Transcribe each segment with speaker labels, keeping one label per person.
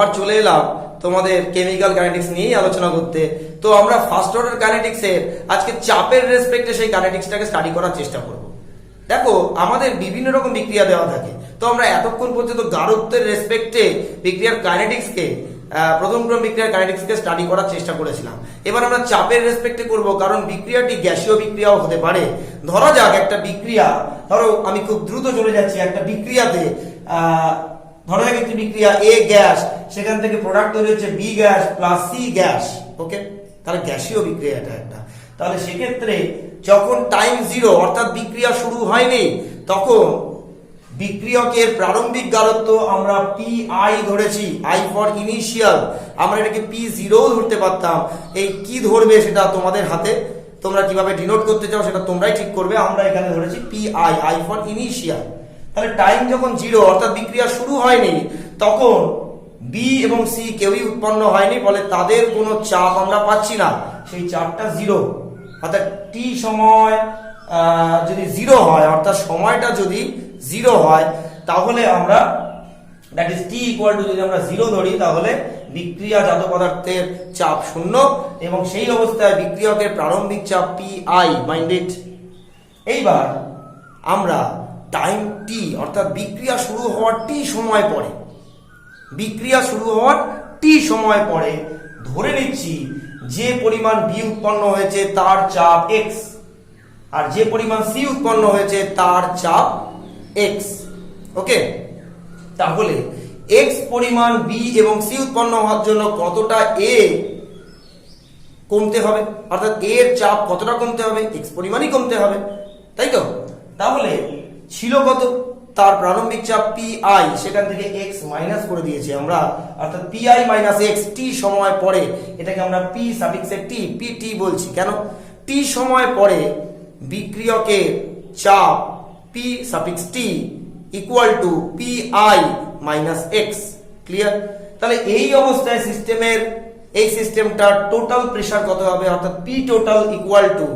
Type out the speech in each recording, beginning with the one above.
Speaker 1: আবার চলে এলাম তোমাদের কেমিক্যাল কাইনেটিক্স নিয়েই আলোচনা করতে। তো আমরা ফার্স্ট অর্ডার কাইনেটিক্সের আজকে চাপের রেসপেক্টে সেই কাইনেটিক্সটাকে স্টাডি করার চেষ্টা করব। দেখো, আমাদের বিভিন্ন রকম বিক্রিয়া দেওয়া থাকে, তো আমরা এতক্ষণ পর্যন্ত গাঢ়ত্বের রেসপেক্টে বিক্রিয়ার কাইনেটিক্সকে প্রথম ক্রম বিক্রিয়ার কাইনেটিক্সকে স্টাডি করার চেষ্টা করেছিলাম। এবার আমরা চাপের রেসপেক্টে করব, কারণ বিক্রিয়াটি গ্যাসীয় বিক্রিয়াও হতে পারে। ধরা যাক একটা বিক্রিয়া, ধরো আমি খুব দ্রুত চলে যাচ্ছি, একটা বিক্রিয়াতে ধরা যাক একটি বিক্রিয়া এ গ্যাস, সেখান থেকে প্রোডাক্ট তৈরি হচ্ছে B gas plus C gas. Okay, তাহলে গ্যাসীয় বিক্রিয়া এটা একটা। তাহলে সেক্ষেত্রে যখন টাইম জিরো অর্থাৎ বিক্রিয়া শুরু হয়নি, তখন বিক্রিয়কের প্রারম্ভিক গাঢ়ত্ব আমরা পি আই ধরেছি, আই ফর ইনিশিয়াল। আমরা এটাকে পি জিরো ধরতে পারতাম। এই কি ধরবে সেটা তোমাদের হাতে, তোমরা কিভাবে ডিনোট করতে চাও সেটা তোমরাই ঠিক করবে। আমরা এখানে ধরেছি P I, I for initial. তাহলে টাইম যখন জিরো অর্থাৎ বিক্রিয়া শুরু হয়নি, তখন বি এবং সি কেউই উৎপন্ন হয়নি, ফলে তাদের কোনো চাপ আমরা পাচ্ছি না, সেই চাপটা জিরো। অর্থাৎ টি সময় যদি জিরো হয়, অর্থাৎ সময়টা যদি জিরো হয়, তাহলে আমরা that is T equal to যদি আমরা জিরো ধরি, তাহলে বিক্রিয়াজাত পদার্থের চাপ শূন্য, এবং সেই অবস্থায় বিক্রিয়কের প্রারম্ভিক চাপ পি আই। Mind it. এইবার আমরা টাইম টি অর্থাৎ বিক্রিয়া শুরু হওয়ার টি সময় পরে, বিক্রিয়া শুরু হওয়ার টি সময় পরে ধরে নিচ্ছি যে পরিমাণ বি উৎপন্ন হয়েছে তার চাপ এক্স, আর যে পরিমাণ সি উৎপন্ন হয়েছে তার চাপ এক্স। ওকে, তাহলে এক্স পরিমাণ বি এবং সি উৎপন্ন হওয়ার জন্য কতটা এ কমতে হবে, অর্থাৎ এর চাপ কতটা কমতে হবে, এক্স পরিমাণই কমতে হবে, তাই তো? তাহলে ছিল কত, তার প্রারম্ভিক চাপ পি আই, সেখান থেকে এক্স মাইনাস করে দিয়েছি আমরা, অর্থাৎ পি আই মাইনাস এক্স টি সময় পরে। এটাকে আমরা পি সাফিক্সে টি, পি টি বলছি কেন? টি সময় পরে বিক্রিয়কের চাপ P suffix T equal to P I minus x. Clear? তাহলে এই অবস্থায় সিস্টেমের, এই সিস্টেমটার টোটাল প্রেসার কত হবে, অর্থাৎ পি টোটাল ইকুয়াল টু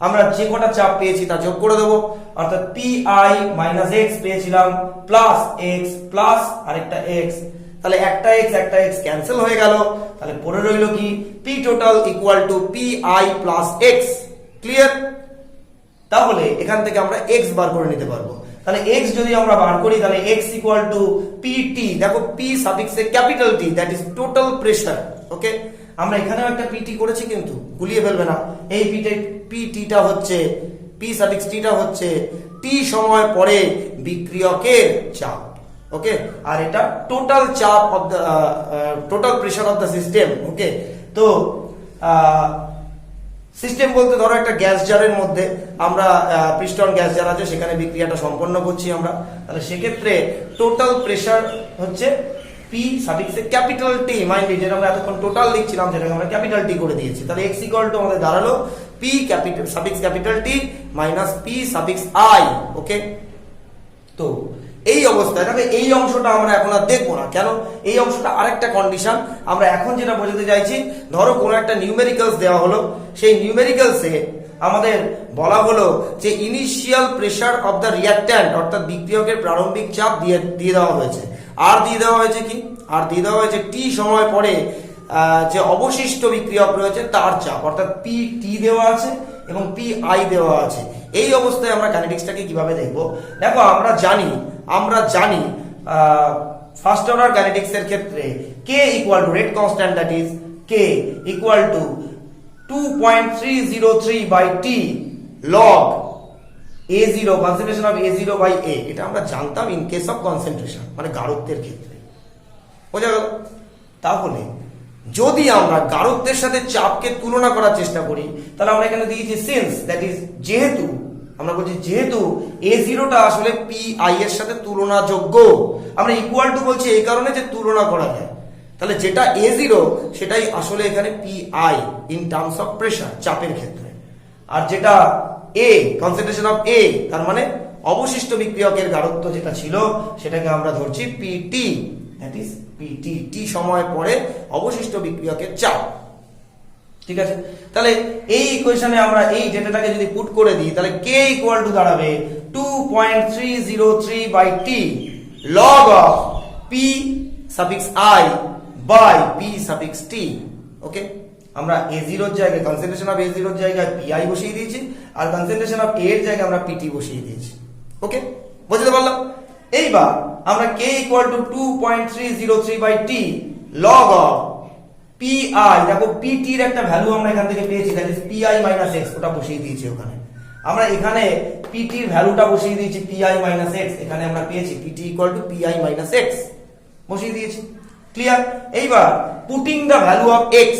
Speaker 1: আমরা যে কটা চাপ পেয়েছি তা যোগ করে দেবো, অর্থাৎ পি আই মাইনাস এক্স পেয়েছিলাম প্লাস এক্স প্লাস আরেকটা এক্স। তাহলে একটা এক্স ক্যান্সেল হয়ে গেল, তাহলে পড়ে রইল কি P total equal to P I plus x. Clear? তাহলে এখান থেকে আমরা এক্স বার করে নিতে পারবো। তাহলে এক্স যদি আমরা বার করি, তাহলে X equal to P T. দেখো, পি সাফিক্সে capital T, that is total pressure. Okay, আমরা এখানেও একটা পিটি করেছি, কিন্তু গুলিয়ে ফেলবে না। এই পিটিটা হচ্ছে, পি সাফিক্স টিটা হচ্ছে টি সময় পরে বিক্রিয়কের চাপ। ওকে, আর এটা টোটাল চাপ of the total pressure of the system. Okay, তো সিস্টেম বলতে ধরো একটা গ্যাস জারের মধ্যে আমরা পিস্টন গ্যাস জার আছে, সেখানে বিক্রিয়াটা সম্পন্ন করছি আমরা। তাহলে সেক্ষেত্রে টোটাল প্রেসার হচ্ছে পি সাফিক্সে ক্যাপিটাল টি। মাইন্ড ইট, যেটা আমরা এতক্ষণ টোটাল লিখছিলাম সেটাকে আমরা ক্যাপিটাল টি করে দিয়েছি। তাহলে এক্স ইকুয়াল টু আমাদের দাঁড়ালো P capital suffix capital T minus P suffix I. Okay, তো এই অবস্থায় তবে এই অংশটা আমরা এখন আর দেখবো না। কেন? এই অংশটা আরেকটা কন্ডিশন। আমরা এখন যেটা বোঝাতে চাইছি, ধরো কোনো একটা নিউমেরিক্যালস দেওয়া হলো, সেই নিউমেরিক্যালসে আমাদের বলা হলো যে initial pressure of the reactant, অর্থাৎ বিক্রিয়কের প্রারম্ভিক চাপ দিয়ে দেওয়া হয়েছে, আর দিয়ে দেওয়া হয়েছে কি, আর দিয়ে দেওয়া হয়েছে টি সময় পরে যে অবশিষ্ট বিক্রিয়ক রয়েছে তার চাপ, অর্থাৎ পি টি দেওয়া আছে এবং পি আই দেওয়া আছে। এই অবস্থায় আমরা কাইনেটিক্সটাকে কিভাবে দেখবো? দেখো, আমরা জানি ফার্স্ট অর্ডার কাইনেটিক্স এর ক্ষেত্রে K equal to rate constant, that is K equal to 2.303 by T log A0, concentration of A0 by A। এটা আমরা জানতাম ইন কেস অফ কনসেন্ট্রেশন, মানে গাঢ়ত্বের ক্ষেত্রে। বোঝা গেল? তাহলে যদি আমরা গাঢ়ত্বের সাথে চাপকে তুলনা করার চেষ্টা করি, তাহলে আমরা এখানে দিয়েছি সিন্স, দ্যাট ইজ যেহেতু, আমরা বলছি যেহেতু A0টা আসলে পি আই এর সাথে তুলনাযোগ্য। আমরা ইকুয়াল টু বলছি এই কারণে যে তুলনা করা যায়। তাহলে যেটা A0 সেটাই আসলে এখানে P I in terms of pressure, চাপের ক্ষেত্রে। আর যেটা এ কনসেন্ট্রেশন অফ এ, তার মানে অবশিষ্ট বিক্রিয়কের গাঢ়ত্ব যেটা ছিল সেটাকে আমরা ধরছি পিটি, দ্যাট ইজ পিটি, টি সময় পরে অবশিষ্ট বিক্রিয়কের চাপ। ঠিক আছে? তাহলে এই ইকুয়েশনে আমরা এই ডেটাটাকে যদি পুট করে দিই, তাহলে কে ইকুয়াল টু দাঁড়াবে 2.303 by T log of P suffix I by P suffix T. Okay, আমরা A0 এর জায়গায় কনসেন্ট্রেশন অফ A0 এর জায়গায় PI বসিয়ে দিয়েছি, আর কনসেন্ট্রেশন অফ A এর জায়গায় আমরা PT বসিয়ে দিয়েছি। ওকে, বুঝতে পারলাম? এইবার আমরা K equal to 2.303 by T log of PI, দেখো PT এর একটা ভ্যালু আমরা এখান থেকে পেয়েছি, that is PI minus x, ওটা বসিয়ে দিয়েছি ওখানে। আমরা এখানে PT এর ভ্যালুটা বসিয়ে দিয়েছি PI মাইনাস x, এখানে আমরা পেয়েছি PT equal to PI minus x বসিয়ে দিয়েছি। ক্লিয়ার? এইবার putting the value of x,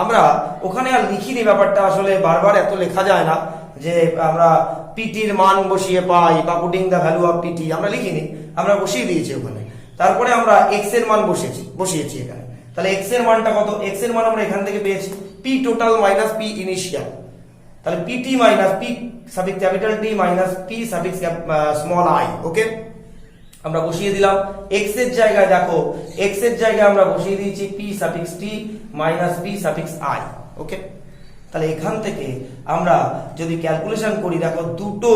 Speaker 1: আমরা ওখানে আর লিখিনি, ব্যাপারটা আসলে বারবার এত লেখা যায় না যে আমরা পিটি এর মান বসিয়ে পাই বা putting the value of PT, আমরা লিখিনি, আমরা বসিয়ে দিয়েছি ওখানে। তারপরে আমরা এক্স এর মান বসিয়েছি এখানে। তাহলে এক্স এর মানটা কত? এক্স এর মান আমরা এখান থেকে পেয়েছি P total minus P initial. তাহলে PT minus P suffix capital T minus P suffix small I. Okay, আমরা বসিয়ে দিলাম। এক্স এর জায়গায় দেখো, এক্স এর জায়গায় আমরা বসিয়ে দিয়েছি P suffix T minus P suffix I. Okay, তাহলে এখান থেকে আমরা যদি ক্যালকুলেশন করি, দেখো দুটো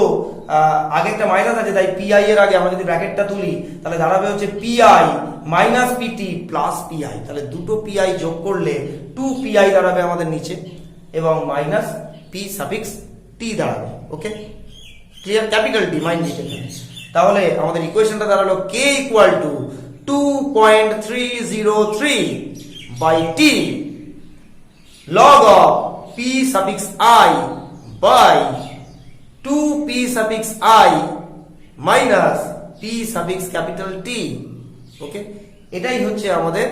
Speaker 1: আগে একটা মাইনাস আছে, তাই পিআই এর আগে আমরা যদি ব্র্যাকেটটা তুলি তাহলে দাঁড়াবে হচ্ছে PI minus PT plus PI. তাহলে দুটো পিআই যোগ করলে 2 PI দাঁড়াবে আমাদের নিচে, এবং মাইনাস পি সাফিক্স টি দাঁড়াবে। Okay, clear? Capital T mind নিচে। তাহলে আমাদের ইকুয়েশনটা দাঁড়ালো K equal to 2.303 by T log of p suffix I by 2p suffix I minus p suffix capital T। ওকে, এটাই হচ্ছে আমাদের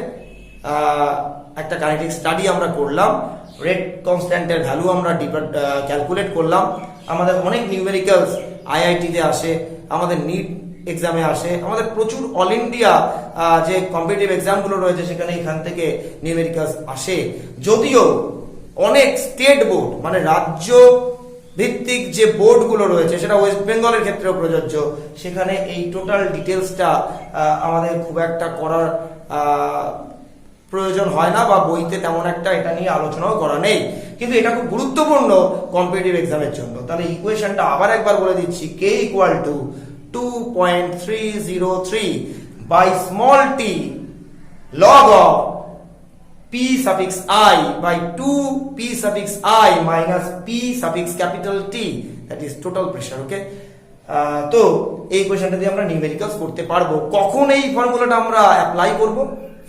Speaker 1: একটা কাইনেটিক স্টাডি আমরা করলাম। রেট কনস্ট্যান্টের ভ্যালু আমরা ক্যালকুলেট করলাম। আমাদের অনেক নিউমেরিক্যালস IIT-তে আসে, আমাদের নিট এক্সামে আসে, আমাদের প্রচুর অল ইন্ডিয়া যে কম্পিটিটিভ এক্সামগুলো রয়েছে সেখানে এখান থেকে নিউমেরিক্যালস আসে। যদিও অনেক স্টেট বোর্ড মানে রাজ্য ভিত্তিক যে বোর্ডগুলো রয়েছে, সেটা ওয়েস্ট বেঙ্গলের ক্ষেত্রেও প্রযোজ্য, সেখানে এই টোটাল ডিটেলসটা আমাদের খুব একটা করার প্রয়োজন হয় না, বা বইতে তেমন একটা এটা নিয়ে আলোচনাও করা নেই, কিন্তু এটা খুব গুরুত্বপূর্ণ কম্পিটিটিভ এক্সামের জন্য। তাহলে ইকুয়েশনটা আবার একবার বলে দিচ্ছি, K equal to 2.303 by small t log of p suffix I by 2p suffix I minus p suffix capital T, that is total pressure. ওকে, তো এই ইকুয়েশনটা দিয়ে আমরা নিউমেরিক্যালস করতে পারবো। কখন এই ফর্মুলাটা আমরা অ্যাপ্লাই করব,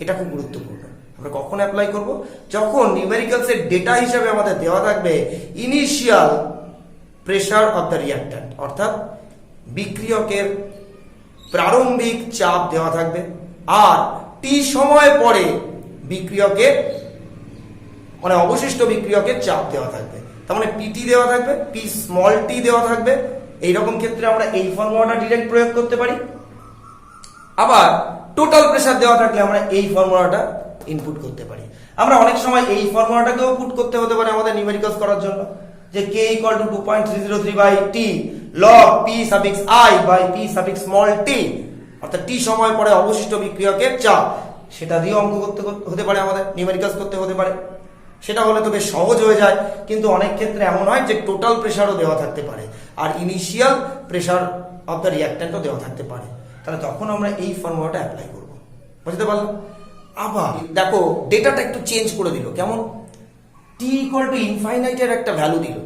Speaker 1: এটা খুব গুরুত্বপূর্ণ। আমরা কখন অ্যাপ্লাই করব? যখন নিউমেরিক্যালস এর ডেটা হিসেবে আমাদের দেওয়া থাকবে initial pressure of the reactant, অর্থাৎ বিক্রিয়কের প্রারম্ভিক চাপ দেওয়া থাকবে, আর টি সময় পরে বিক্রিয়কের মানে অবশিষ্ট বিক্রিয়কের চাপ দেওয়া থাকবে। তার মানে পিটি দেওয়া থাকবে, পি স্মল টি দেওয়া থাকবে। এইরকম ক্ষেত্রে আমরা এই ফর্মুলাটা ডিরেক্ট প্রয়োগ করতে পারি। আবার টোটাল প্রেসার দেওয়া থাকলে আমরা এই ফর্মুলাটা ইনপুট করতে পারি। আমরা অনেক সময় এই ফর্মুলাটাকেও পুট করতে হতে পারে আমাদের নিউমেরিক্যালস করার জন্য, যে K equal to 2.303 by T log P suffix I by P suffix small t, অর্থাৎ টি সময় পরে অবশিষ্ট বিক্রিয়কের চাপ, সেটা দিয়ে অঙ্ক করতে হতে পারে, আমাদের নিউমেরিক্যালস করতে হতে পারে। সেটা হলে তো বেশ সহজ হয়ে যায়, কিন্তু অনেক ক্ষেত্রে এমন হয় যে টোটাল প্রেসারও দেওয়া থাকতে পারে, আর ইনিশিয়াল প্রেসার অফ দ্য রিঅ্যাক্ট্যান্টও দেওয়া থাকতে পারে। তাহলে তখন আমরা এই ফর্মুলাটা অ্যাপ্লাই করব। বুঝতে পারলাম? আবার দেখো ডেটাটা একটু চেঞ্জ করে দিল। কেমন? টি ইকুয়াল টু ইনফাইনাইটের একটা ভ্যালু দিল,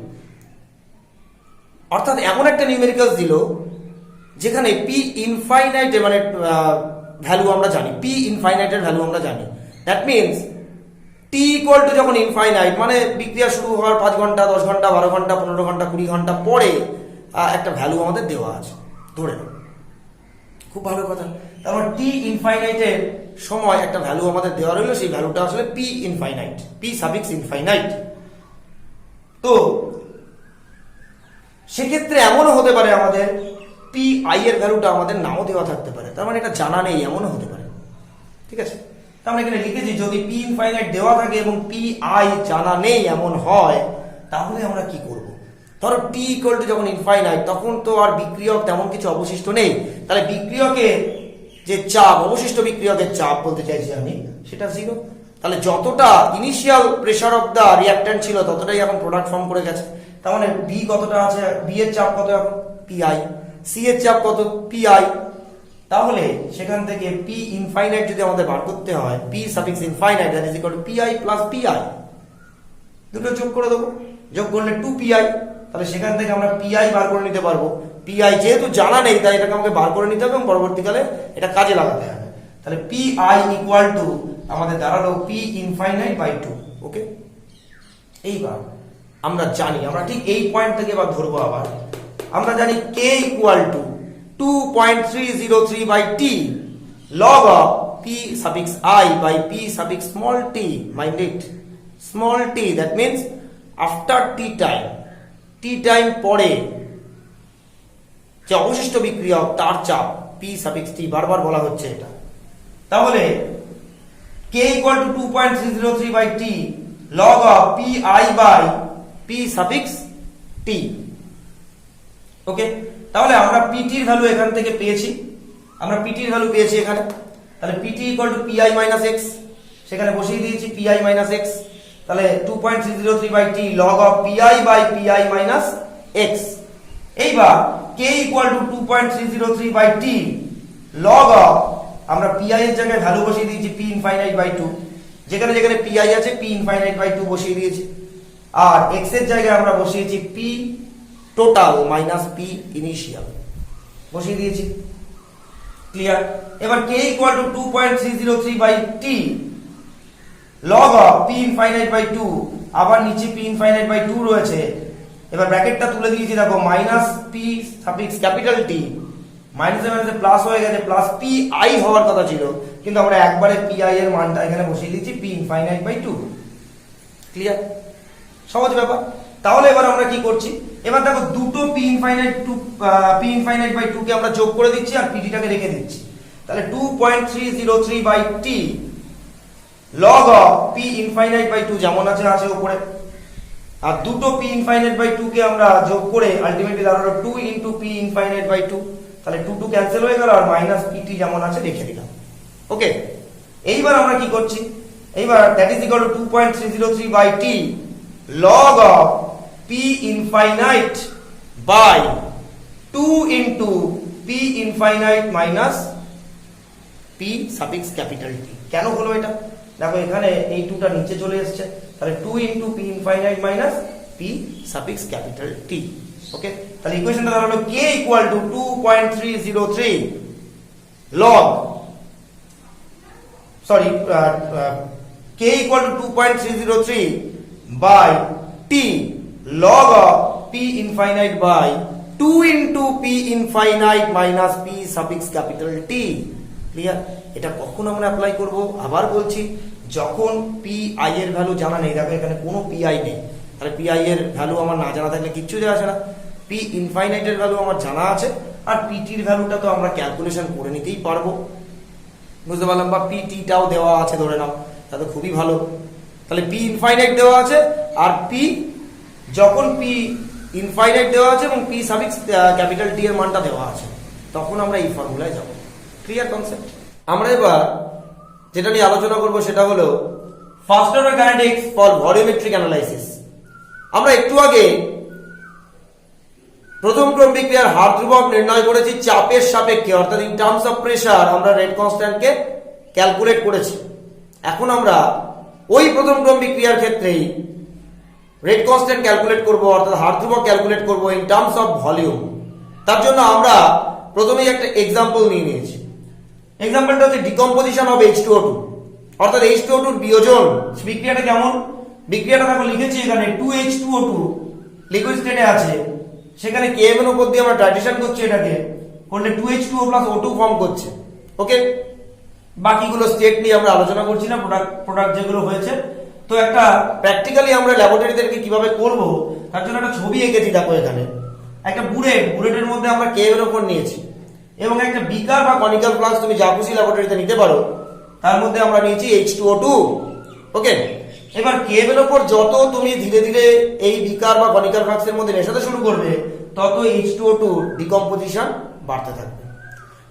Speaker 1: অর্থাৎ এমন একটা নিউমেরিক্যালস দিল যেখানে পি ইনফাইনাইটের মানে ভ্যালু আমরা জানি, পি ইনফাইনাইটের ভ্যালু আমরা জানি। That means T equal to যখন ইনফাইনাইট মানে বিক্রিয়া শুরু হওয়ার 5 ঘন্টা, 10 ঘন্টা, 12 ঘন্টা, 15 ঘন্টা, 20 ঘন্টা পরে একটা ভ্যালু আমাদের দেওয়া আছে, ধরে নাও। খুব ভালো কথা। তারপর টি ইনফাইনাইটের সময় একটা ভ্যালু আমাদের দেওয়া রইল, সেই ভ্যালুটা আসলে P infinite, P suffix infinite. তো সেক্ষেত্রে এমনও হতে পারে আমাদের পি আই এর ভ্যালুটা আমাদের নাও দেওয়া থাকতে পারে, তার মানে এটা জানা নেই, এমনও হতে পারে। ঠিক আছে, তো আমরা এখানে লিখেছি যদি পি ইনফাইনাইট দেওয়া থাকে এবং পি আই জানা নেই এমন হয়, তাহলে আমরা কি করব? ধরো টি ইকুয়াল টু যখন ইনফাইনাইট, তখন তো আর বিক্রিয়ক তেমন কিছু অবশিষ্ট নেই, তাহলে বিক্রিয়কের যে চাপ, অবশিষ্ট বিক্রিয়কের চাপ বলতে চাইছি আমি, সেটা 0। তাহলে যতটা initial pressure of the reactant ছিল ততটাই এখন প্রোডাক্ট ফর্ম করে গেছে। তার মানে বি কতটা আছে, বি এর চাপ কত এখন? P I. সি এর চাপ কত? P I. তাহলে সেখান থেকে পি ইনফাইনাইট যদি আমাদের বার করতে হয়, P suffix infinite that is equal to PI plus PI, দুটো যোগ করে দেবো, যোগ করলে 2pi, তাহলে সেখান থেকে আমরা পিআই বার করে নিতে পারবো। পিআই যেহেতু জানা নেই তাই এটাকে আমাকে বার করে নিতে হবে এবং পরবর্তীকালে এটা কাজে লাগাতে হবে। তাহলে পিআই ইকুয়াল টু আমাদের দাঁড়ালো পি ইনফাইনাইট বাই 2। ওকে, এইবার আমরা জানি, আমরা ঠিক এই পয়েন্ট থেকে এবার ধরবো। আবার আমরা জানি K equal to 2.303 by T log of p suffix I by p suffix small t, mind it, small t, that means after t time পরে যে অবশিষ্ট বিক্রিয়া তার চাপ p suffix t, বারবার বলা হচ্ছে এটা। তাহলে k equal to 2.303 by t log of pi by p suffix t। ওকে, তাহলে আমরা pt এর ভ্যালু এখান থেকে পেয়েছি, আমরা pt এর ভ্যালু পেয়েছি এখানে। তাহলে pt equal to pi minus x, সেখানে বসিয়ে দিয়েছি pi minus x। তাহলে 2.303 by t log of pi by pi minus x। এইবার k equal to 2.303 by t log of, আমরা pi এর জায়গায় ভ্যালু বসিয়ে দিয়েছি p infinite by 2, যেখানে যেখানে pi আছে p infinite by 2 বসিয়ে দিয়েছি, আর x এর জায়গায় আমরা বসিয়েছি p total minus p initial বসিয়ে দিয়েছি। ক্লিয়ার? এবার k equal to 2.303 by t log of p infinite by 2, আবার নিচে p infinite by 2 রয়েছে। এবার ব্র্যাকেটটা তুলে দিয়েছি, দেখো minus p suffix capital T, মাইনাসে মাইনাসে প্লাস হয়ে গেছে, প্লাস pi হওয়ার কথা ছিল, কিন্তু আমরা একবারে pi এর মানটা এখানে বসিয়ে দিয়েছি p infinite by 2। ক্লিয়ার? সহজ ব্যাপার। তাহলে এবার আমরা কি করছি, এবার দেখো দুটো p infinite by 2 কে আমরা যোগ করে দিচ্ছি আর pt টাকে রেখে দিচ্ছি। তাহলে 2.303 by t log of p infinite by 2 যেমন আছে আছে উপরে, আর দুটো p infinite by 2 কে আমরা যোগ করে আলটিমেটলি দাঁড়ালো 2 into p infinite by 2। তাহলে 2 ক্যান্সেল হয়ে গেল আর মাইনাস pt যেমন আছে রেখে দিলাম। ওকে, এইবার আমরা কি করছি, এইবার that is equal to 2.303 by t log of p infinite by 2 into p infinite minus p suffix capital T। কেন হলো এটা, দেখো এখানে এই 2টা নিচে চলে এসেছে, তাহলে 2 into p infinite minus p suffix capital T। ওকে, তাহলে ইকুয়েশনটা দাঁড়ালো k equal to 2.303 log, sorry k equal to 2.303 by t log of p infinite by 2 into p infinite minus p suffix capital T। Clear? এটা কখন আমরা apply করব, আবার বলছি, যখন pi এর ভ্যালু জানা নেই। দেখো এখানে কোনো pi নেই, তাহলে pi এর ভ্যালু আমার না জানা থাকলে কিচ্ছু যায় আসে না। p infinite এর ভ্যালু আমার জানা আছে, আর pt এর ভ্যালুটা তো আমরা ক্যালকুলেশন করে নিতেই পারবো, বুঝতে পারলাম, বা pt টাও দেওয়া আছে ধরে নাও, তাহলে খুবই ভালো। তাহলে p infinite দেওয়া আছে, আর p যখন p ইনফাইনাইট দেওয়া আছে এবং p সাফিক্স ক্যাপিটাল T এর মানটা দেওয়া আছে, তখন আমরা এই ফর্মুলায় যাব। Clear concept? আমরা এবার যেটা নিয়ে আলোচনা করব সেটা হলো first order kinetics for volumetric analysis. আমরা একটু আগে প্রথম ক্রম বিক্রিয়ার হার ধ্রুবক নির্ণয় করেছি চাপের সাপেক্ষে, অর্থাৎ ইন টার্মস অফ প্রেসার আমরা রেট কনস্ট্যান্টকে ক্যালকুলেট করেছি। এখন আমরা ওই প্রথম ক্রম বিক্রিয়ার ক্ষেত্রেই রেট কনস্ট্যান্ট ক্যালকুলেট করব, অর্থাৎ হার ধ্রুবক ক্যালকুলেট করব ইন টার্মস অফ ভলিউম। তার জন্য আমরা প্রথমেই একটা এক্সাম্পল নিয়ে নিয়েছি। এক্সাম্পলটা হচ্ছে ডিকম্পোজিশন অফ H2O2, অর্থাৎ H2O2 এর বিয়োজন। বিক্রিয়াটা কেমন, বিক্রিয়াটা দেখো লিখেছি এখানে 2H2O2 লিকুইড স্টেটে আছে, সেখানে KM এর উপর দিয়ে আমরা ট্রানজিশন করছি, এটাকে করলে 2H2O plus O2 ফর্ম করছে। ওকে, বাকিগুলো স্টেট নিয়ে আমরা আলোচনা করছি না, প্রোডাক্ট যেগুলো হয়েছে। তো একটা প্র্যাকটিক্যালি আমরা ল্যাবরেটরিতে কিভাবে করব তার জন্য একটা ছবি এঁকেছি। দেখো এখানে একটা বুলেটের মধ্যে আমরা KM এর উপর নিয়েছি, এবং একটা বিকার বা কনিক্যাল ফ্লাস্ক তুমি যা খুশি ল্যাবরেটরিতে নিতে পারো, তার মধ্যে আমরা নিয়েছি H2O2। ওকে, এবার KM এর উপর যত তুমি ধীরে ধীরে এই বিকার বা কনিক্যাল ফ্লাস্কের মধ্যে মেশাতে শুরু করবে, তত H2O2 ডিকম্পোজিশন বাড়তে থাকবে।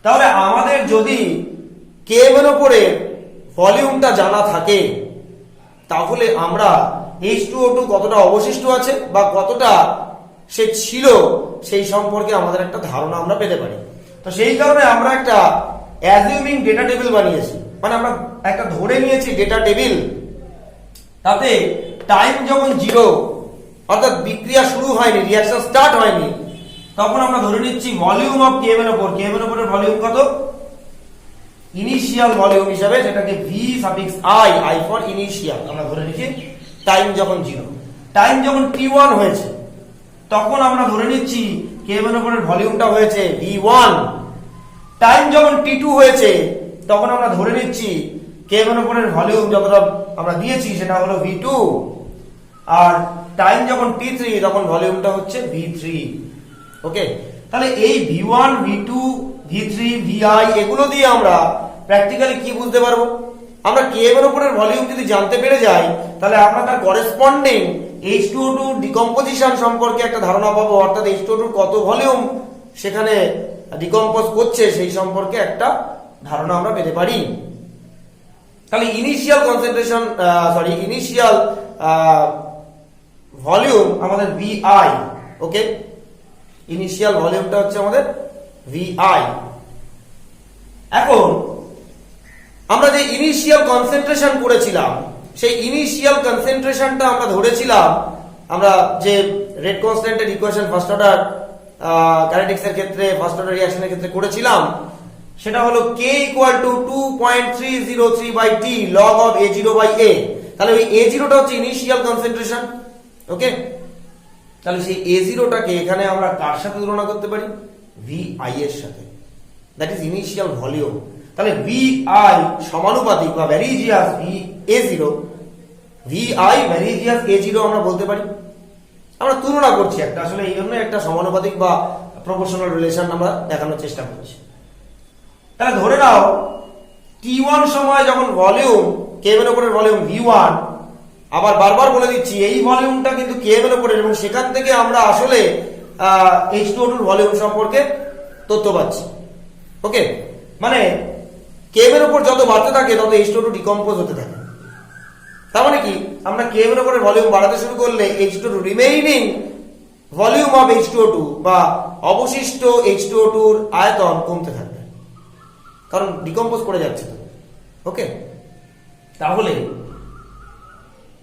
Speaker 1: তাহলে আমাদের যদি KM এর উপরে ভলিউমটা জানা থাকে, তাহলে আমরা H2O2 কতটা অবশিষ্ট আছে বা কতটা সে ছিল সেই সম্পর্কে আমাদের একটা ধারণা আমরা পেতে পারি। তো সেই কারণে আমরা একটা অ্যাজিউমিং ডেটা টেবিল বানিয়েছি, মানে আমরা একটা ধরে নিয়েছি ডেটা টেবিল, তাতে টাইম যখন 0 অর্থাৎ বিক্রিয়া শুরু হয়নি, রিঅ্যাকশন স্টার্ট হয়নি, তখন আমরা ধরে নিচ্ছি ভলিউম অফ কেএম এর উপর, কেএম এর উপরের ভলিউম কত, ইনিশিয়াল ভলিউম হিসাবে, যেটাকে V suffix I, I for initial আমরা ধরে নিচ্ছি টাইম যখন 0। টাইম যখন t1 হয়েছে তখন আমরা ধরে নিচ্ছি কেএম এর উপরের ভলিউমটা হয়েছে v1। টাইম যখন t2 হয়েছে তখন আমরা ধরে নিচ্ছি কেএম এর উপরের ভলিউম যতটা আমরা দিয়েছি সেটা হলো v2। আর টাইম যখন t3 তখন ভলিউমটা হচ্ছে v3। ওকে, তাহলে এই v1 v2 v3 vi এগুলো দিয়ে আমরা প্র্যাকটিক্যালি কি বুঝতে পারবো, আমরা কেএম এর উপরের ভলিউম যদি জানতে পেরে যাই তাহলে আমরা তার করেসপন্ডিং H2O2 ডিকম্পোজিশন সম্পর্কে একটা ধারণা পাবো, অর্থাৎ H2O2 কত ভলিউম সেখানে ডিকম্পোজ করছে সেই সম্পর্কে একটা ধারণা আমরা পেতে পারি। তাহলে ইনিশিয়াল কনসেন্ট্রেশন ইনিশিয়াল ভলিউম আমাদের VI। ওকে, ইনিশিয়াল ভলিউমটা হচ্ছে আমাদের VI। এখন আমরা যে ইনিশিয়াল কনসেন্ট্রেশন করেছিলাম সেই ইনিশিয়াল কনসেন্ট্রেশনটা আমরা ধরেছিলাম, আমরা যে রেট কনস্ট্যান্টের ইকুয়েশন ফার্স্ট অর্ডার কাইনেটিক্স এর ক্ষেত্রে, ফার্স্ট অর্ডার রিঅ্যাকশনের ক্ষেত্রে করেছিলাম, সেটা হলো k = 2.303/t log of A0/A। তাহলে ওই A0 টা হচ্ছে ইনিশিয়াল কনসেন্ট্রেশন। ওকে, তাহলে সেই A0টাকে এখানে আমরা কার সাথে তুলনা করতে পারি, VI এর সাথে, দ্যাট ইজ ইনিশিয়াল ভলিউম। তাহলে VI সমানুপাতিক বা varies as A0, VI varies as A0 আমরা বলতে পারি। আমরা তুলনা করছি একটা, আসলে এই জন্য একটা সমানুপাতিক বা প্রপোর্শনাল রিলেশন আমরা দেখানোর চেষ্টা করছি। তাহলে ধরে নাও t1 সময় যখন ভলিউম কেএম এর উপরের ভলিউম v1, আবার বারবার বলে দিচ্ছি এই ভলিউমটা কিন্তু কেএম এর উপরের, এবং সেখান থেকে আমরা আসলে H2O2 এর ভলিউম সম্পর্কে তথ্য পাচ্ছি। ওকে, মানে কেএম এর উপর যত বাড়তে থাকে তত H2O2 ডিকম্পোজ হতে থাকে। তার মানে কি, আমরা কেএম এর উপরের ভলিউম বাড়াতে শুরু করলে H2O2 remaining volume of H2O2 বা অবশিষ্ট H2O2 এর আয়তন কমতে থাকবে, কারণ ডিকম্পোজ করে যাচ্ছে তো। ওকে, তাহলে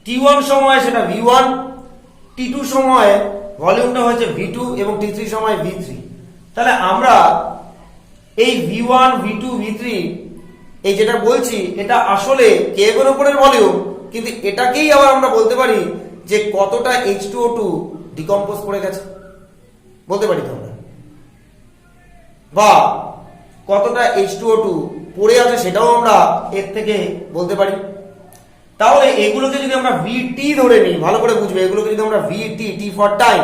Speaker 1: t1 সময় সেটা v1, t2 সময় ভলিউমটা হচ্ছে v2 এবং t3 সময় v3। তাহলে আমরা এই v1 v2 v3 এই যেটা বলছি এটা আসলে কেএম এর উপরের ভলিউম, কিন্তু এটাকেই আবার আমরা বলতে পারি যে কতটা H2O2 ডিকম্পোজ করে গেছে বলতে পারি তো আমরা, বা কতটা H2O2 পড়ে আছে সেটাও আমরা এর থেকে বলতে পারি। তাহলে এগুলোকে যদি আমরা VT ধরে নিই, ভালো করে বুঝবে, এগুলোকে যদি আমরা VT, T for time,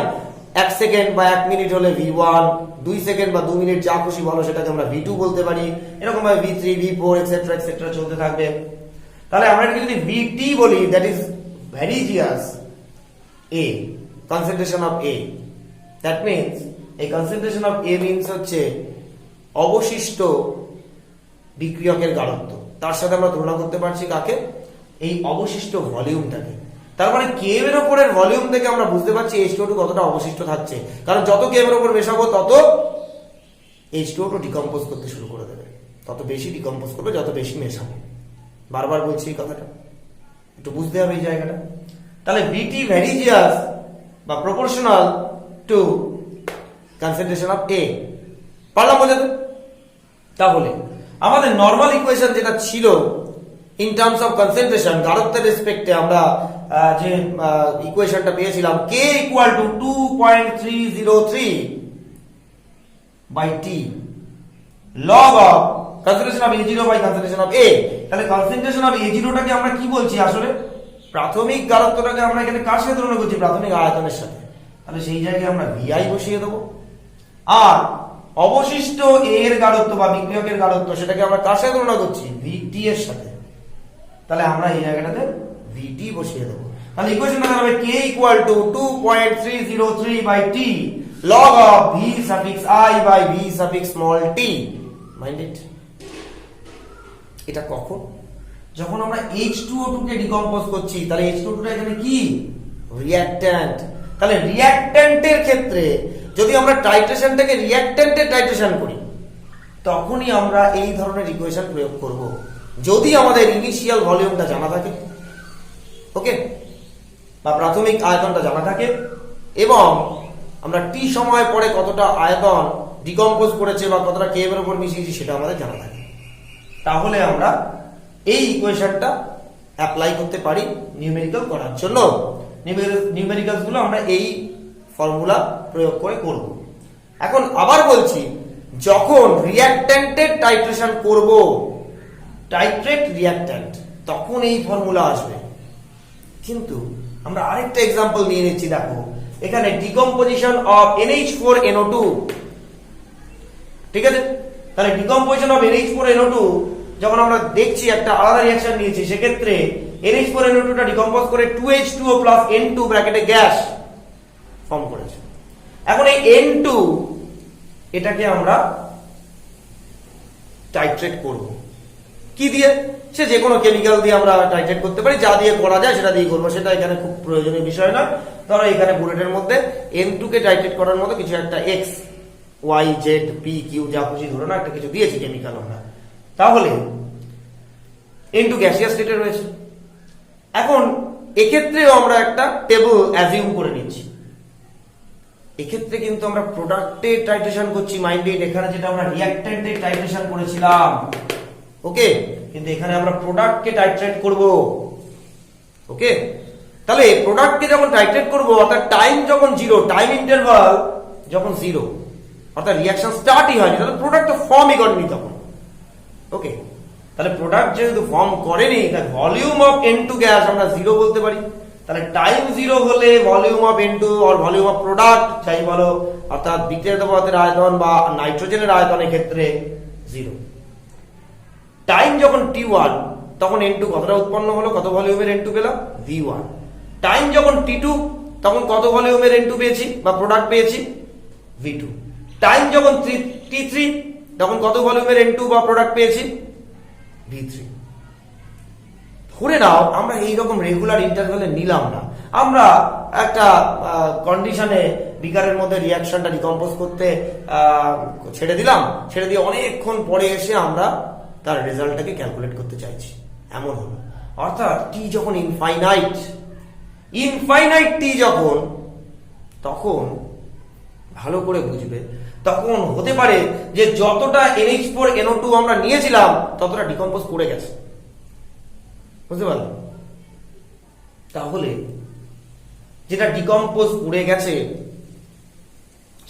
Speaker 1: 1 second বা 1 মিনিট হলে V1, 2 সেকেন্ড বা 2 মিনিট যা খুশি বলো সেটাকে আমরা V2 বলতে পারি, এরকম ভাবে V3, V4 এটসেট্রা এটসেট্রা চলতে থাকবে। তাহলে আমরা যদি VT বলি, that is varies as A, concentration of A, that means এই কনসেন্ট্রেশন অফ A মিন্স হচ্ছে অবশিষ্ট বিক্রিয়কের গাঢ়ত্ব, তার সাথে আমরা তুলনা করতে পারছি কাকে, এই অবশিষ্ট ভলিউমটাকে। তার মানে কেএম এর উপরের ভলিউম থেকে আমরা বুঝতে পারছি H2O2 কতটা অবশিষ্ট থাকছে, কারণ যত কেএম এর উপর মেশাবো তত H2O2 ডিকম্পোজ করতে শুরু করে দেবে, তত বেশি ডিকম্পোজ করবে যত বেশি মেশাবো। বারবার বলছি এই কথাটা, একটু বুঝতে হবে এই জায়গাটা। তাহলে VT ভ্যারিজিয়াস বা proportional to concentration of A, পারলাম বোঝাতে? তাহলে আমাদের নরমাল ইকুয়েশন যেটা ছিল ইন টার্মস অফ কনসেন্ট্রেশন, গাঢ়ত্বের রেসপেক্টে আমরা যে ইকুয়েশনটা পেয়েছিলাম k = 2.303/t log of concentration of A0 by concentration of A। তাহলে কনসেন্ট্রেশন অফ A0 টাকে আমরা কি বলছি, আসলে প্রাথমিক গাঢ়ত্বটাকে আমরা এখানে কার সাথে তুলনা করছি, প্রাথমিক আয়তনের সাথে। তাহলে সেই জায়গায় আমরা VI বসিয়ে দেবো। আর অবশিষ্ট A এর গাঢ়ত্ব বা বিক্রিয়কের গাঢ়ত্ব সেটাকে আমরা কার সাথে তুলনা করছি, VT এর সাথে। তাহলে আমরা এই জায়গাটাতে VT বসিয়ে দেবো। তাহলে ইকুয়েশনটা দাঁড়াবে k = 2.303/t log of V(I)/V(t)। Mind it, এটা কখন, যখন আমরা H2O2 কে ডিকম্পোজ করছি। তাহলে H2O2 টা এখানে কি, রিঅ্যাকট্যান্ট। তাহলে রিঅ্যাকট্যান্টের ক্ষেত্রে যদি আমরা টাইট্রেশনটাকে রিঅ্যাকট্যান্টের টাইট্রেশন করি, তখনই আমরা এই ধরনের ইকুয়েশন প্রয়োগ করব, যদি আমাদের ইনিশিয়াল ভলিউমটা জানা থাকে, ওকে, বা প্রাথমিক আয়তনটা জানা থাকে, এবং আমরা টি সময় পরে কতটা আয়তন ডিকম্পোজ করেছে বা কতটা কেএম এর উপর মিশিয়েছি সেটা আমাদের জানা থাকে। তাহলে আমরা এই ইকুয়েশনটা অ্যাপ্লাই করতে পারি নিউমেরিক্যাল করার জন্য। নিউমেরিক্যালস গুলো আমরা এই ফর্মুলা প্রয়োগ করে করব। এখন আবার বলছি, যখন রিঅ্যাকট্যান্টের টাইট্রেশন করব, টাইট্রেট রিঅ্যাকট্যান্ট, তখন এই ফর্মুলা আসবে। কিন্তু আমরা আরেকটা এক্সাম্পল নিয়ে নিচ্ছি। দেখো এখানে ডিকম্পোজিশন অফ NH4NO2, ঠিক আছে? তাহলে ডিকম্পোজিশন অফ NH4NO2 যখন আমরা দেখছি একটা আলাদা রিঅ্যাকশন নিয়েছি, সেক্ষেত্রে NH4NO2 টা ডিকম্পোজ করে 2H2O প্লাস N2 ব্র্যাকেটে গ্যাস ফর্ম করেছে। এখন এই N2 এটাকে আমরা টাইট্রেট করব কি দিয়ে? সে যে কোনো কেমিক্যাল দিয়ে আমরা টাইট্রেট করতে পারি, যা দিয়ে করা যায় সেটা দিয়ে করবো, সেটা এখানে খুব প্রয়োজনীয় বিষয় নয়। ধরো এখানে বুলেটের মধ্যে N2 কে টাইট্রেট করার মতো কিছু একটা X Y Z P Q যা খুশি ধরো না, একটা কিছু দিয়েছি কেমিক্যাল আমরা। তাহলে N2 গ্যাসিয়াস স্টেটে রয়েছে। এখন এক্ষেত্রেও আমরা একটা টেবল অ্যাজিউম করে নিচ্ছি। এক্ষেত্রে কিন্তু আমরা প্রোডাক্টের টাইট্রেশন করছি মাইন্ডেড, এখানে যেটা আমরা রিঅ্যাকট্যান্টের টাইট্রেশন করেছিলাম, ওকে, কিন্তু এখানে আমরা প্রোডাক্টকে টাইট্রেট করব, ওকে। তাহলে প্রোডাক্টকে যখন টাইট্রেট করব, অর্থাৎ টাইম যখন জিরো, টাইম ইন্টারভাল যখন জিরো, অর্থাৎ রিঅ্যাকশন স্টার্টই হয়নি, তাহলে প্রোডাক্ট তো ফর্মই করেনি তখন, ওকে। তাহলে প্রোডাক্ট যেহেতু ফর্ম করেনি, তাই ভলিউম অফ N2 গ্যাস আমরা জিরো বলতে পারি। তাহলে টাইম জিরো হলে ভলিউম অফ N2 আর ভলিউম অফ প্রোডাক্ট যাই বলো, অর্থাৎ বিক্রিয়ত পদার্থের আয়তন বা নাইট্রোজেনের আয়তনের ক্ষেত্রে জিরো। টাইম যখন T1, তখন N2 কতটা উৎপন্ন হলো, কত ভলিউমের N2 পেলাম? V1। টাইম যখন T2, তখন কত ভলিউমের N2 পেয়েছি বা প্রোডাক্ট পেয়েছি? V2। টাইম যখন T3, তখন কত ভলিউমের N2 বা প্রোডাক্ট পেয়েছি? V3। ধরে নাও আমরা এইরকম রেগুলার ইন্টারভ্যালে নিলাম না, আমরা একটা কন্ডিশনে বিকারের মধ্যে রিঅ্যাকশনটা ডিকম্পোজ করতে ছেড়ে দিলাম, ছেড়ে দিয়ে অনেকক্ষণ পরে এসে আমরা তার রেজাল্টটাকে ক্যালকুলেট করতে চাইছি, এমন হলো। অর্থাৎ টি যখন ইনফাইনাইট টি যখন, তখন ভালো করে বুঝবে, তখন হতে পারে যে যতটা NH4NO2 আমরা নিয়েছিলাম ততটা ডিকম্পোজ করে গেছে, বুঝতে পারলাম? তাহলে যেটা ডিকম্পোজ করে গেছে,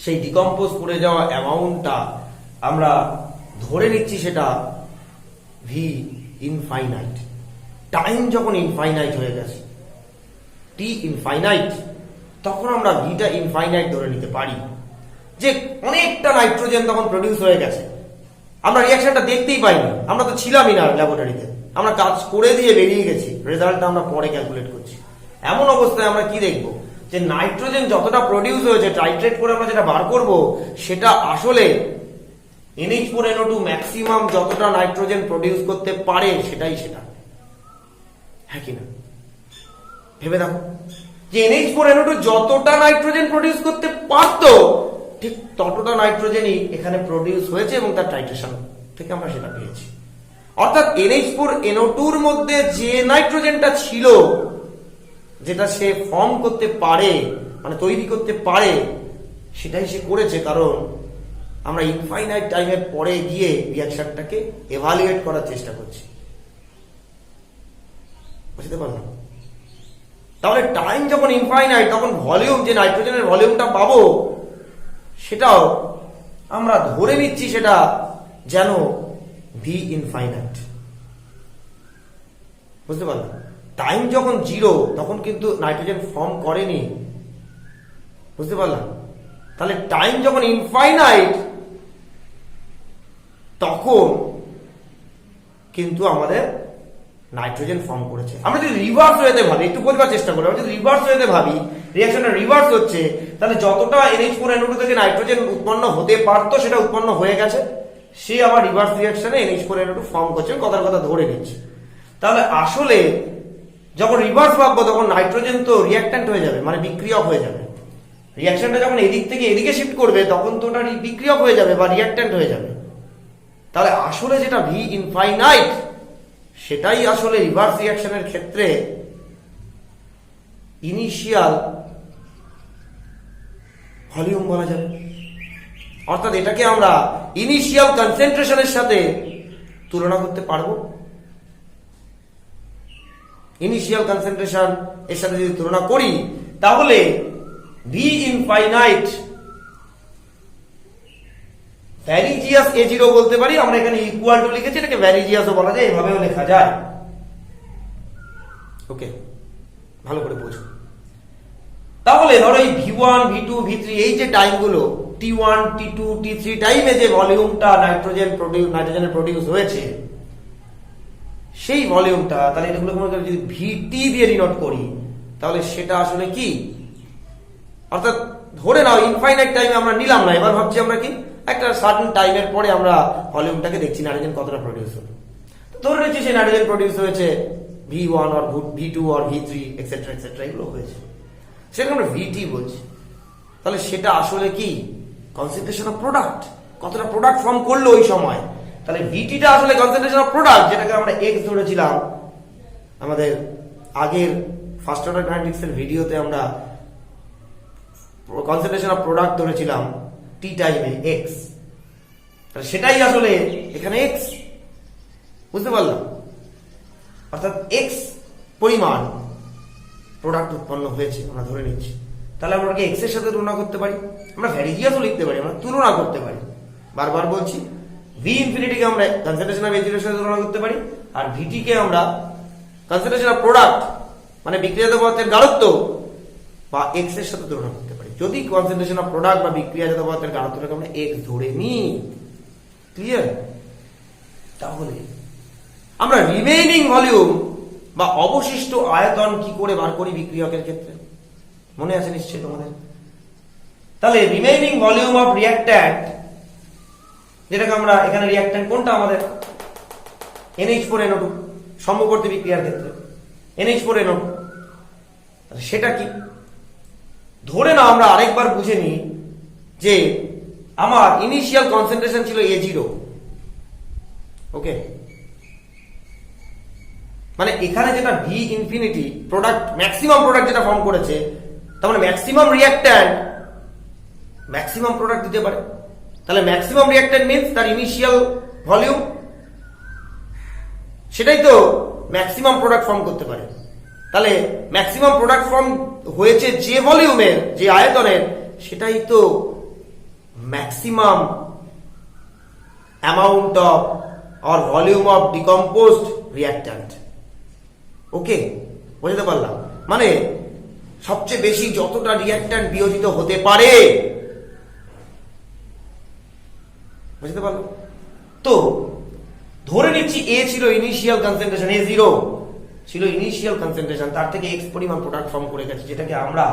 Speaker 1: সেই ডিকম্পোজ করে যাওয়া অ্যামাউন্টটা আমরা ধরে নিচ্ছি সেটা V ইনফাইনাইট। টাইম যখন ইনফাইনাইট হয়ে গেছে, T ইনফাইনাইট, তখন আমরা Vটা ইনফাইনাইট ধরে নিতে পারি। যে অনেকটা নাইট্রোজেন তখন প্রডিউস হয়ে গেছে, আমরা রিঅ্যাকশনটা দেখতেই পাইনি, আমরা তো ছিলামই না ল্যাবরেটরিতে, আমরা কাজ করে দিয়ে বেরিয়ে গেছি, রেজাল্টটা আমরা পরে ক্যালকুলেট করছি। এমন অবস্থায় আমরা কি দেখবো, যে নাইট্রোজেন যতটা প্রডিউস হয়েছে, টাইট্রেট করে আমরা যেটা বার করব, সেটা আসলে NH4NO2 ম্যাক্সিমাম যতটা নাইট্রোজেন প্রডিউস করতে পারে সেটাই সেটা, হ্যাঁ কিনা? ভেবে দেখো, যে NH4NO2 যতটা নাইট্রোজেন প্রডিউস করতে পারতো, ঠিক ততটা নাইট্রোজেনই এখানে প্রডিউস হয়েছে এবং তার টাইট্রেশন থেকে আমরা সেটা পেয়েছি। অর্থাৎ NH4NO2 এর মধ্যে যে নাইট্রোজেনটা ছিল, যেটা সে ফর্ম করতে পারে, মানে তৈরি করতে পারে, সেটাই সে করেছে, কারণ আমরা ইনফাইনাইট টাইমের পরে গিয়ে রিঅ্যাকশনটাকে এভালুয়েট করার চেষ্টা করছি, বুঝতে পারলাম? তাহলে টাইম যখন ইনফাইনাইট, তখন ভলিউম, যে নাইট্রোজেনের ভলিউমটা পাবো, সেটাও আমরা ধরে নিচ্ছি সেটা যেন V ইনফাইনাইট, বুঝতে পারলাম? টাইম যখন জিরো, তখন কিন্তু নাইট্রোজেন ফর্ম করেনি, বুঝতে পারলাম? তাহলে টাইম যখন ইনফাইনাইট, তখন কিন্তু আমাদের নাইট্রোজেন ফর্ম করেছে। আমরা যদি রিভার্স ওয়েতে ভাবি, একটু বোঝবার চেষ্টা করি, আমরা যদি রিভার্স ওয়েতে ভাবি, রিঅ্যাকশনটা রিভার্স হচ্ছে, তাহলে যতটা NH4NO2 থেকে নাইট্রোজেন উৎপন্ন হতে পারতো সেটা উৎপন্ন হয়ে গেছে, সে আবার রিভার্স রিঅ্যাকশনে NH4NO2 ফর্ম করছে, কথার কথা ধরে নিচ্ছে। তাহলে আসলে যখন রিভার্স ভাববো, তখন নাইট্রোজেন তো রিঅ্যাক্ট্যান্ট হয়ে যাবে, মানে বিক্রিয়ক হয়ে যাবে। রিঅ্যাকশনটা যখন এদিক থেকে এদিকে শিফট করবে, তখন তো ওটা বিক্রিয়ক হয়ে যাবে বা রিঅ্যাক্ট্যান্ট হয়ে যাবে, তাহলে আসলে যেটা ভি ইনফাইনাইট সেটাই আসলে রিভার্স রিঅ্যাকশনের ক্ষেত্রে ইনিশিয়াল ভলিউম বলা যাবে। অর্থাৎ এটাকে আমরা ইনিশিয়াল কনসেন্ট্রেশনের সাথে তুলনা করতে পারবো। ইনিশিয়াল কনসেন্ট্রেশন এর সাথে যদি তুলনা করি তাহলে ভি ইনফাইনাইট ভ্যারিজিয়াস A0 বলতে পারি আমরা, এখানে ইকুয়াল টু লিখেছি, এটাকে ভ্যারিজিয়াসও বলা যায়, এভাবেও লেখা যায়। ওকে, ভালো করে বুঝো। তাহলে ধরো এই V1 V2 V3 এই যে টাইমগুলো T1 T2 T3 টাইমে যে ভলিউমটা নাইট্রোজেনের প্রডিউস হয়েছে সেই ভলিউমটা, তাহলে এগুলো যদি VT দিয়ে ডিনোট করি তাহলে সেটা আসলে কি, অর্থাৎ ধরে নাও ইনফাইনাইট টাইমে আমরা নিলাম না, এবার ভাবছি আমরা কি একটা সার্টেন টাইমের পরে আমরা ভলিউমটাকে দেখছি নাইট্রোজেন কতটা প্রডিউস হলো, ধরে নিচ্ছি সেই নাইট্রোজেন প্রডিউস হয়েছে V1 or V2 or V3 etcetera etcetera এগুলো হয়েছে, সেটা আমরা VT বলছি। তাহলে সেটা আসলে কি কনসেন্ট্রেশন অফ প্রোডাক্ট, কতটা প্রোডাক্ট ফর্ম করলো ওই সময়। তাহলে ভিটিটা আসলে কনসেন্ট্রেশন অফ প্রোডাক্ট, যেটাকে আমরা এক্স ধরেছিলাম আমাদের আগের ফার্স্ট অর্ডার কাইনেটিক্স এর ভিডিওতে, আমরা কনসেন্ট্রেশন অফ প্রোডাক্ট ধরেছিলাম টি টাইমে এক্স, তাহলে সেটাই আসলে এখানে এক্স, বুঝতে পারলাম। অর্থাৎ এক্স পরিমাণ প্রোডাক্ট উৎপন্ন হয়েছে আমরা ধরে নিচ্ছি, তাহলে আমরা এক্স এর সাথে তুলনা করতে পারি, আমরা ভ্যারিজিয়াসও লিখতে পারি, আমরা তুলনা করতে পারি। বারবার বলছি ভি ইনফিনিটিকে আমরা কনসেন্ট্রেশন অফ A0 এর সাথে তুলনা করতে পারি, আর ভিটি কে আমরা কনসেন্ট্রেশন অফ প্রোডাক্ট মানে বিক্রিয়াজাত পদার্থের গাঢ়ত্ব বা এক্স এর সাথে তুলনা করতে পারি। যদি কনসেন্ট্রেশন অফ প্রোডাক্ট বা বিক্রিয়াজাত পদার্থের গাঢ়ত্বটাকে আমরা এক্স ধরে নিই, ক্লিয়ার? তাহলে আমরা রিমেইনিং ভলিউম বা অবশিষ্ট আয়তন কি করে বার করি বিক্রিয়কের ক্ষেত্রে, মনে আছে নিশ্চয়ই তোমাদের? তাহলে রিমেইনিং ভলিউম অফ রিঅ্যাক্ট্যান্ট, যেটাকে আমরা এখানে রিঅ্যাক্ট্যান্ট কোনটা আমাদের NH4NO2 সম্মুখবর্তী বিক্রিয়ার ক্ষেত্রে NH4NO2, সেটা কি ধরে না আমরা আরেকবার বুঝে নিই যে আমার ইনিশিয়াল কনসেন্ট্রেশন ছিল A0, ওকে, মানে এখানে যেটা V infinity product maximum product যেটা ফর্ম করেছে, তার মানে ম্যাক্সিমাম রিঅ্যাক্ট্যান্ট ম্যাক্সিমাম প্রোডাক্ট দিতে পারে। তাহলে ম্যাক্সিমাম রিঅ্যাক্ট্যান্ট মিন্স তার ইনিশিয়াল ভলিউম, সেটাই তো ম্যাক্সিমাম প্রোডাক্ট ফর্ম করতে পারে। তাহলে ম্যাক্সিমাম প্রোডাক্ট ফর্ম হয়েছে যে ভলিউমের, যে আয়তনের, সেটাই তো maximum amount of or volume of decomposed reactant. Okay, বুঝতে পারলাম? মানে সবচেয়ে বেশি যতটা রিঅ্যাক্ট্যান্ট বিয়োজিত হতে পারে, বুঝতে পারলাম? তো ধরে নিচ্ছি এ ছিল ইনিশিয়াল কনসেন্ট্রেশন, A0 ছিল ইনিশিয়াল কনসেন্ট্রেশন, তার থেকে এক্স পরিমাণ প্রোডাক্ট ফর্ম করে গেছে, যেটাকে আমরা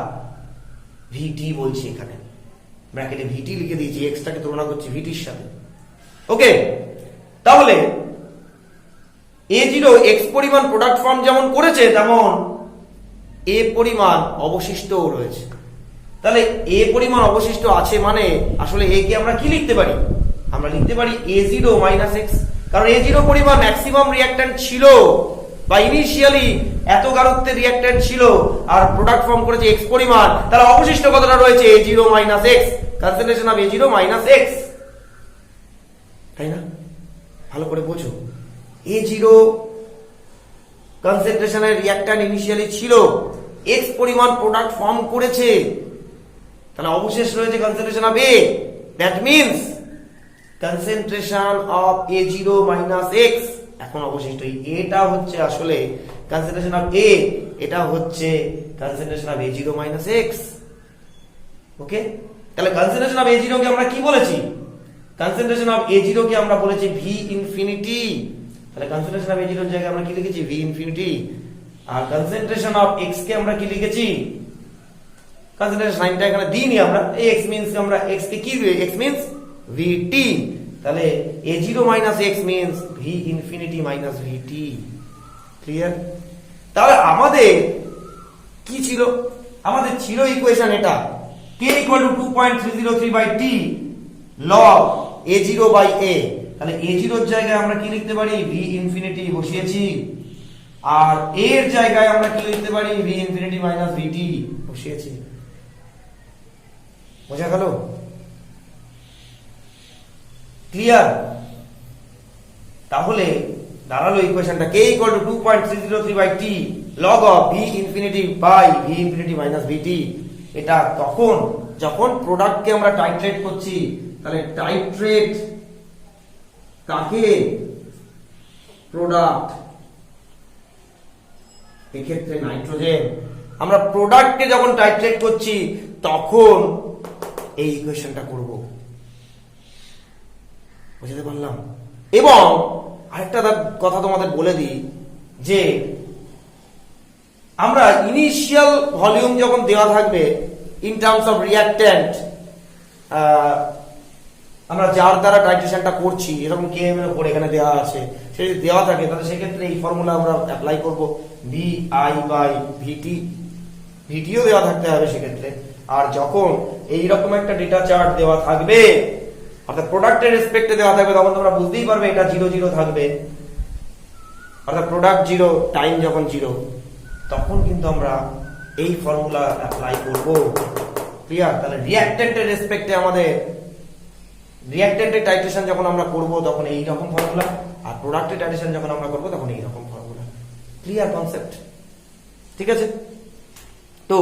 Speaker 1: ভিটি বলছি। এখানে ব্র্যাকেটে ভিটি লিখে দিয়েছি, এক্সটাকে তুলনা করছি ভিটির সাথে। ওকে, তাহলে A0 এক্স পরিমাণ প্রোডাক্ট ফর্ম যেমন করেছে, তেমন এ পরিমাণ অবশিষ্টও রয়েছে। তাহলে এ পরিমাণ অবশিষ্ট আছে মানে আসলে এ কে আমরা কি লিখতে পারি? আমরা লিখতে পারি A0 মাইনাস এক্স, কারণ A0 পরিমাণ ম্যাক্সিমাম রিঅ্যাক্ট্যান্ট ছিল বা ইনিশিয়ালি এত গাঢ়ত্বের রিঅ্যাক্ট্যান্ট ছিল, আর প্রোডাক্ট ফর্ম করেছে এক্স পরিমাণ, তাহলে অবশিষ্ট কতটা রয়েছে? A0 minus x, concentration of A0 minus x, তাই না? ভালো করে বোঝো, A0 কনসেন্ট্রেশনের রিঅ্যাক্ট্যান্ট ইনিশিয়ালি ছিল, এক্স পরিমাণ প্রোডাক্ট ফর্ম করেছে, তাহলে অবশেষ রয়েছে concentration of A, that means concentration of A0 minus x. এখন অবশিষ্ট এটা হচ্ছে আসলে কনসেন্ট্রেশন অফ A, এটা হচ্ছে concentration of A0 minus X. Okay, তাহলে কনসেন্ট্রেশন অফ A0 কে আমরা কি বলেছি? কনসেন্ট্রেশন অফ A0 কে আমরা বলেছি ভি ইনফিনিটি। তাহলে কনসেন্ট্রেশন অফ A0 এর জায়গায় আমরা কি লিখেছি? V infinity. আর কনসেন্ট্রেশন অফ এক্স কে আমরা কি লিখেছি? কনসেন্ট্রেশন সাইনটা এখানে দিইনি আমরা, এই এক্স মিন্স আমরা এক্স কে কি, এক্স মিন্স ভিটি। তাহলে A0 minus X means V infinity minus VT. Clear? তাহলে আমাদের কি ছিল? আমাদের ছিল ইকুয়েশন এটা, k = 2.303/t log A0/A, তাহলে এ জিরোর জায়গায় আমরা কি লিখতে পারি, ভি ইনফিনিটি বসিয়েছি, আর এর জায়গায় আমরা কি লিখতে পারি, ভি ইনফিনিটি মাইনাস ভিটি বসিয়েছি। বোঝা গেল? ক্লিয়ার? তাহলে দাঁড়ালো ইকুয়েশনটা k = 2.303/t log of v infinity by v infinity minus vt। এটা তখন যখন প্রোডাক্টকে আমরা টাইট্রেট করছি। তাহলে টাইট্রেট কাকে, প্রোডাক্ট, এক্ষেত্রে নাইট্রোজেন। আমরা প্রোডাক্টকে যখন টাইট্রেট করছি তখন এই ইকুয়েশনটা করব। বুঝতে পারলাম? এবং আরেকটা কথা তোমাদের বলে দিই যে আমরা ইনিশিয়াল ভলিউম যখন দেওয়া থাকবে ইন টার্মস অফ রিঅ্যাক্ট্যান্ট, আমরা যার দ্বারা টাইট্রেশনটা করছি, এরকম km এর উপর এখানে দেওয়া আছে, সেটা যদি দেওয়া থাকে তাহলে সেক্ষেত্রে এই ফর্মুলা আমরা অ্যাপ্লাই করব, vi/vt। ভিটিও দেওয়া থাকতে হবে সেক্ষেত্রে। আর যখন এইরকম একটা ডেটা চার্ট দেওয়া থাকবে, অর্থাৎ প্রোডাক্টের রেসপেক্টে দেওয়া থাকবে, তখন তোমরা বুঝতেই পারবে এটা 0 0 থাকবে, অর্থাৎ প্রোডাক্ট 0, টাইম যখন 0, তখন কিন্তু আমরা এই ফর্মুলা অ্যাপ্লাই করব। ক্লিয়ার? তাহলে রিঅ্যাক্ট্যান্টের রেসপেক্টে আমাদের রিঅ্যাক্ট্যান্টের টাইট্রেশন যখন আমরা করব তখন এই রকম ফর্মুলা, আর প্রোডাক্টের টাইট্রেশন যখন আমরা করব তখন এই রকম ফর্মুলা। Clear concept? ঠিক আছে? তো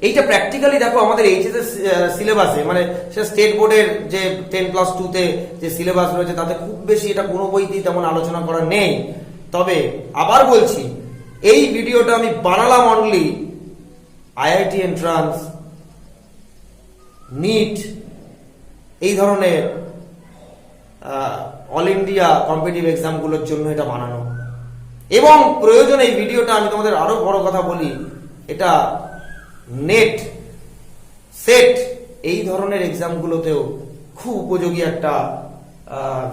Speaker 1: এইটা প্র্যাকটিক্যালি দেখো আমাদের এইচএস সিলেবাসে, মানে সে স্টেট বোর্ডের যে 10+2 তে যে সিলেবাস রয়েছে তাতে খুব বেশি এটা কোনো বইতেই তেমন আলোচনা করা নেই। তবে আবার বলছি, এই ভিডিওটা আমি বানালাম অনলি আইআইটি এন্ট্রান্স, নিট, এই ধরনের অল ইন্ডিয়া কম্পিটিটিভ এক্সামগুলোর জন্য এটা বানানো। এবং প্রয়োজনে এই ভিডিওটা আমি তোমাদের আরো বড় কথা বলি, এটা নেট, সেট এই ধরনের এক্সামগুলোতেও খুব উপযোগী একটা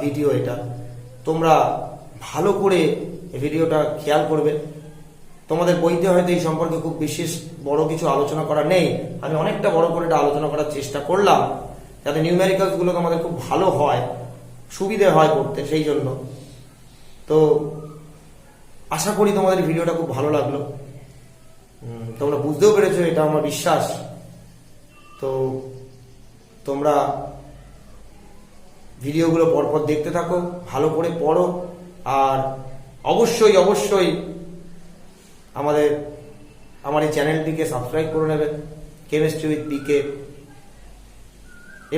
Speaker 1: ভিডিও। এটা তোমরা ভালো করে এই ভিডিওটা খেয়াল করবে। তোমাদের বইতে হয়তো এই সম্পর্কে খুব বিশেষ বড় কিছু আলোচনা করা নেই, আমি অনেকটা বড় করে এটা আলোচনা করার চেষ্টা করলাম যাতে নিউমেরিক্যালস গুলো তোমাদের খুব ভালো হয়, সুবিধে হয় করতে, সেই জন্য। তো আশা করি তোমাদের ভিডিওটা খুব ভালো লাগলো, তোমরা বুঝতেও পেরেছো, এটা আমার বিশ্বাস। তো তোমরা ভিডিওগুলো পরপর দেখতে থাকো, ভালো করে পড়ো, আর অবশ্যই অবশ্যই আমার এই চ্যানেলটিকে সাবস্ক্রাইব করে নেবে, কেমিস্ট্রি উইথ বিকে।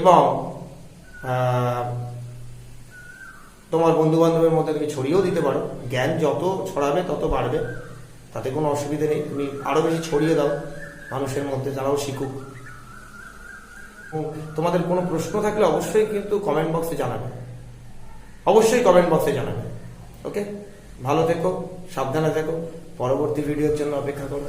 Speaker 1: এবং তোমার বন্ধু বান্ধবের মধ্যে তুমি ছড়িয়েও দিতে পারো, জ্ঞান যত ছড়াবে তত বাড়বে, তাতে কোনো অসুবিধা নেই। তুমি আরো বেশি ছড়িয়ে দাও মানুষের মধ্যে, যারাও শিখুক। তোমাদের কোনো প্রশ্ন থাকলে অবশ্যই কিন্তু কমেন্ট বক্সে জানাবে, অবশ্যই কমেন্ট বক্সে জানাবে। ওকে, ভালো থেকো, সাবধানে থেকো, পরবর্তী ভিডিওর জন্য অপেক্ষা করো।